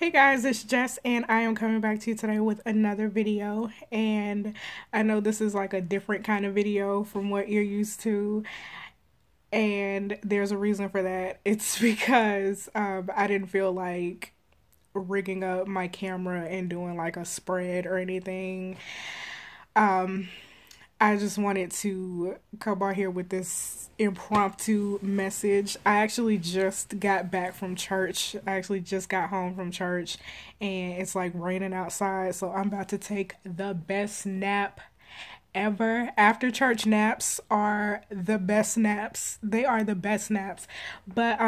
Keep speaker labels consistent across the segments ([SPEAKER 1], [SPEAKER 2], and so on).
[SPEAKER 1] Hey guys, it's Jess and I am coming back to you today with another video, and I know this is like a different kind of video from what you're used to, and there's a reason for that. It's because I didn't feel like rigging up my camera and doing like a spread or anything. Um, I just wanted to come out here with this impromptu message. I actually just got back from church. I actually just got home from church and it's like raining outside. So I'm about to take the best nap ever. After church naps are the best naps. They are the best naps. But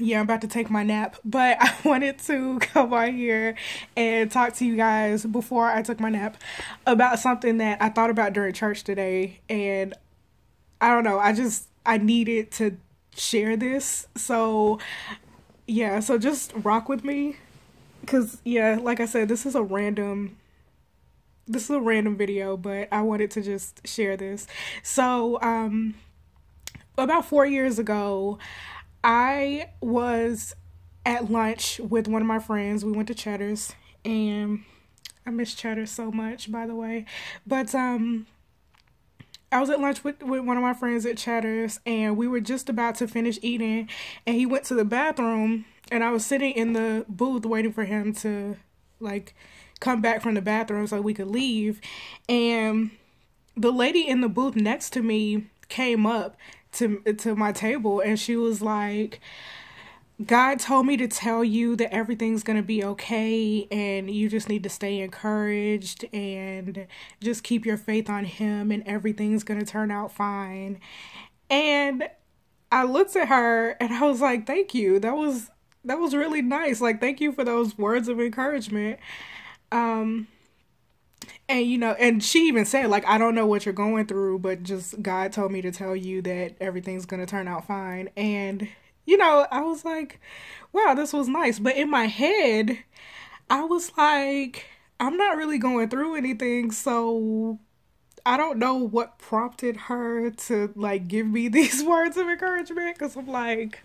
[SPEAKER 1] yeah, I'm about to take my nap, but I wanted to come on here and talk to you guys before I took my nap about something that I thought about during church today. And I don't know, I needed to share this. So, yeah, so just rock with me. Because, yeah, like I said, this is a random video, but I wanted to just share this. So, about 4 years ago, I was at lunch with one of my friends. We went to Cheddar's, and I miss Cheddar so much, by the way. But I was at lunch with one of my friends at Cheddar's, and we were just about to finish eating, and he went to the bathroom, and I was sitting in the booth waiting for him to like come back from the bathroom so we could leave. And the lady in the booth next to me came up to my table, and she was like, God told me to tell you that everything's gonna be okay and you just need to stay encouraged and just keep your faith on him and everything's gonna turn out fine. And I looked at her and I was like, thank you, that was really nice, like thank you for those words of encouragement. um and and she even said, like, I don't know what you're going through, but just God told me to tell you that everything's gonna turn out fine. And I was like, wow, this was nice. But in my head, I was like, I'm not really going through anything, so I don't know what prompted her to like give me these words of encouragement, because I'm like,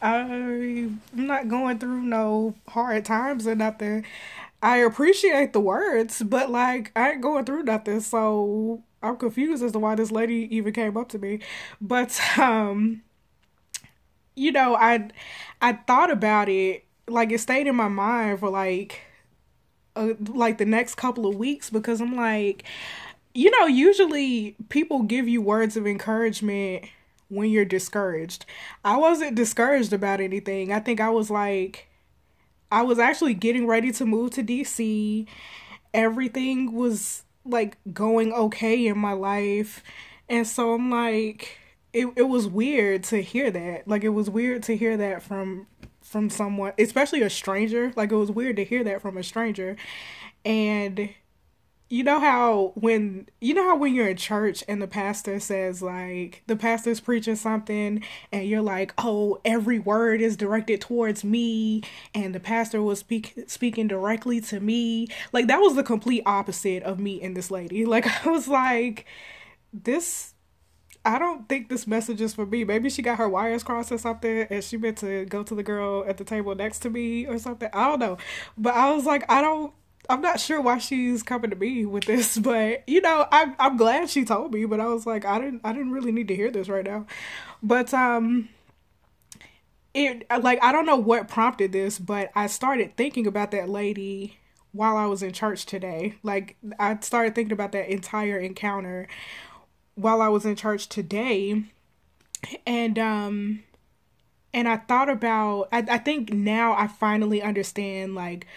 [SPEAKER 1] I'm not going through no hard times or nothing. I appreciate the words, but like I ain't going through nothing, so I'm confused as to why this lady even came up to me. But I thought about it, like it stayed in my mind for like the next couple of weeks, because I'm like, usually people give you words of encouragement when you're discouraged. I wasn't discouraged about anything. I think I was actually getting ready to move to DC. Everything was like going okay in my life. And so I'm like, it was weird to hear that. Like it was weird to hear that from someone, especially a stranger. Like it was weird to hear that from a stranger. And you know how when you're in church and the pastor says, like, the pastor's preaching something and you're like, oh, every word is directed towards me and the pastor was speaking directly to me. Like that was the complete opposite of me and this lady. Like I was like, this I don't think this message is for me. Maybe she got her wires crossed or something and she meant to go to the girl at the table next to me or something. I don't know. But I was like, I'm not sure why she's coming to me with this, but I'm glad she told me, but I was like, I didn't really need to hear this right now. But it, like, I don't know what prompted this, but I started thinking about that lady while I was in church today. Like I started thinking about that entire encounter while I was in church today. And I thought about, I think now I finally understand like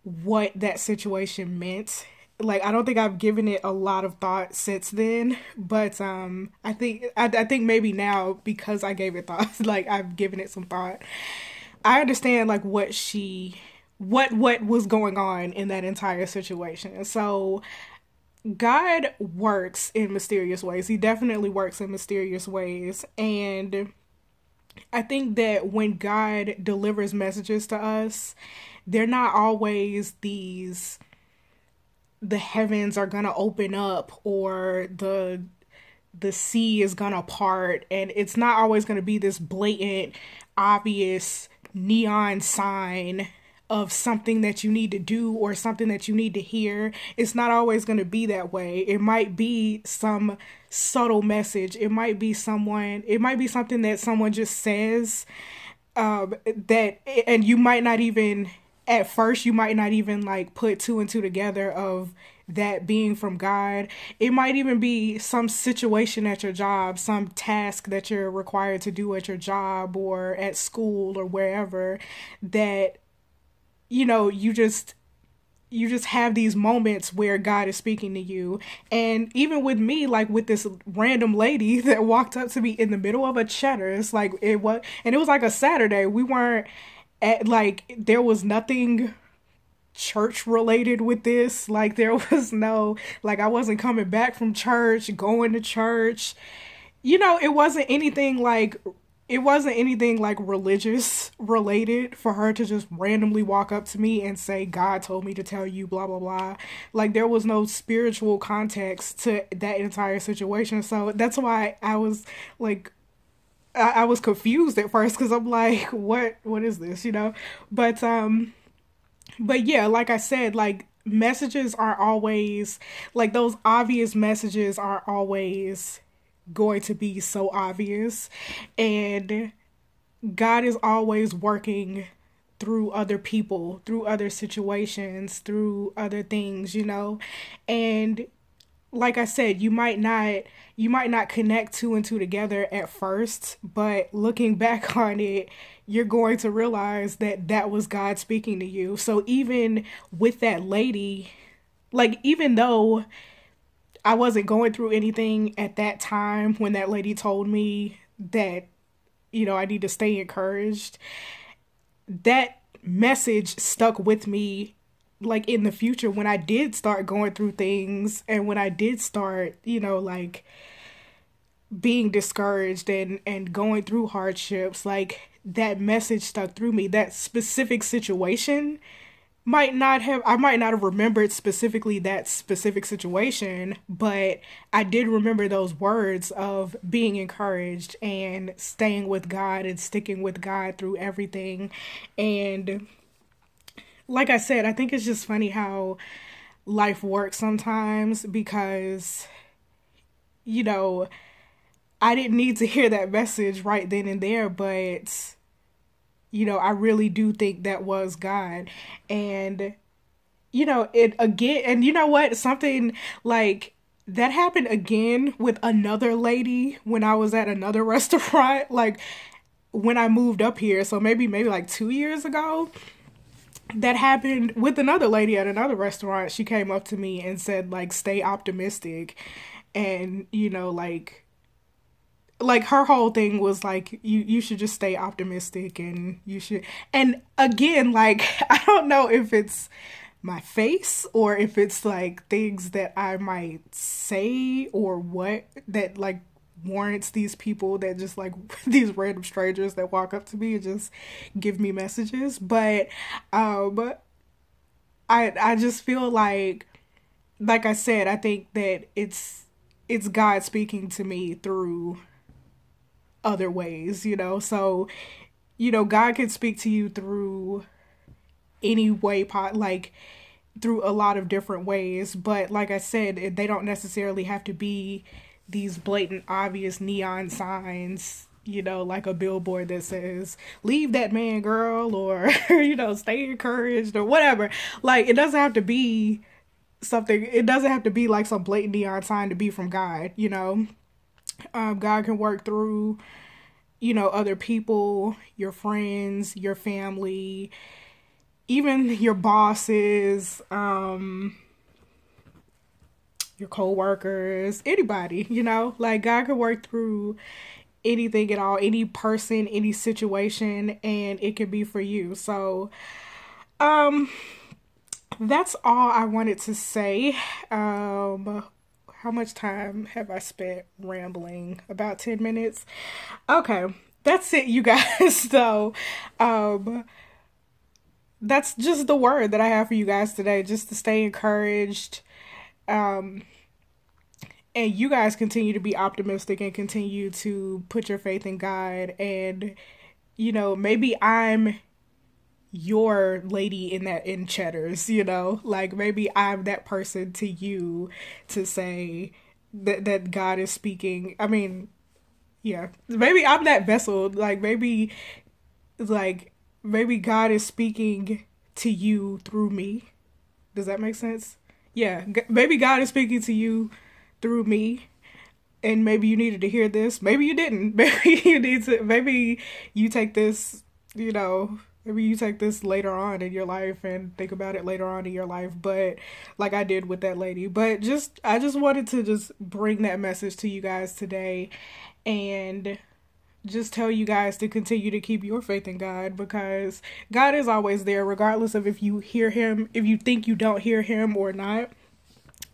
[SPEAKER 1] what that situation meant. Like I don't think I've given it a lot of thought since then, but I think maybe now, because I gave it thought, like I've given it some thought. I understand like what was going on in that entire situation. So God works in mysterious ways. He definitely works in mysterious ways. And I think that when God delivers messages to us, they're not always the heavens are gonna open up or the sea is gonna part, and it's not always gonna be this blatant, obvious neon sign of something that you need to do or something that you need to hear. It's not always going to be that way. It might be some subtle message. It might be something that someone just says, that, and you might not even, at first, you might not even like put two and two together of that being from God. It might even be some situation at your job, some task that you're required to do at your job or at school or wherever, that, you just have these moments where God is speaking to you. And even with me, like with this random lady that walked up to me in the middle of a Cheddar's, like it was, and it was like a Saturday. We weren't at, like, there was nothing church related with this. Like there was no, like, I wasn't coming back from church, going to church. It wasn't anything like religious related for her to just randomly walk up to me and say, God told me to tell you blah blah blah. Like there was no spiritual context to that entire situation. So that's why I was like, I was confused at first, because I'm like, what is this, but yeah, like I said, like messages are always, like those obvious messages are always going to be so obvious, and God is always working through other people, through other situations, through other things, and like I said, you might not connect two and two together at first, but looking back on it, you're going to realize that that was God speaking to you. So even with that lady, like, even though I wasn't going through anything at that time when that lady told me that, I need to stay encouraged, that message stuck with me, like in the future when I did start going through things and when I did start, like being discouraged and going through hardships. Like that message stuck through me. That specific situation I might not have remembered specifically that specific situation, but I did remember those words of being encouraged and staying with God and sticking with God through everything. And like I said, I think it's just funny how life works sometimes, because, I didn't need to hear that message right then and there, but I really do think that was God. And, it again, and you know what? Something like that happened again with another lady when I was at another restaurant, like when I moved up here. So maybe like 2 years ago, that happened with another lady at another restaurant. She came up to me and said, like, stay optimistic. And, like her whole thing was like, you should just stay optimistic, and you should, and again, like, I don't know if it's my face or if it's like things that I might say or what that like warrants these people that just like these random strangers that walk up to me and just give me messages. But I just feel like I said, I think that it's God speaking to me through other ways, so God can speak to you through any way, like through a lot of different ways. But like I said, they don't necessarily have to be these blatant obvious neon signs, like a billboard that says leave that man, girl, or stay encouraged or whatever. Like it doesn't have to be like some blatant neon sign to be from God. God can work through, other people, your friends, your family, even your bosses, your co-workers, anybody, like God can work through anything at all, any person, any situation, and it can be for you. So, that's all I wanted to say. How much time have I spent rambling? About 10 minutes. Okay, that's it, you guys. So, that's just the word that I have for you guys today, just to stay encouraged. And you guys continue to be optimistic and continue to put your faith in God. And, maybe I'm your lady in Cheddars, you know? Like maybe I'm that person to you to say that God is speaking. I mean, yeah. Maybe I'm that vessel. Like maybe God is speaking to you through me. Does that make sense? Yeah. Maybe God is speaking to you through me, and maybe you needed to hear this. Maybe you didn't. Maybe you need to. Maybe you take this. You know. Maybe you take this later on in your life and think about it later on in your life. But like I did with that lady. But I just wanted to just bring that message to you guys today, and just tell you guys to continue to keep your faith in God, because God is always there, regardless of if you hear him, if you think you don't hear him or not.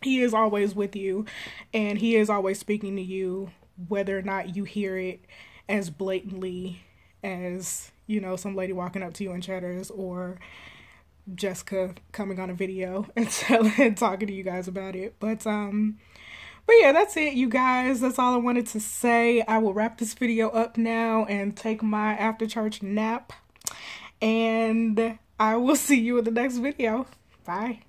[SPEAKER 1] He is always with you, and he is always speaking to you, whether or not you hear it as blatantly as, you know, some lady walking up to you in Cheddars, or Jessica coming on a video and talking to you guys about it. But yeah, that's it, you guys. That's all I wanted to say. I will wrap this video up now and take my after church nap, and I will see you in the next video. Bye.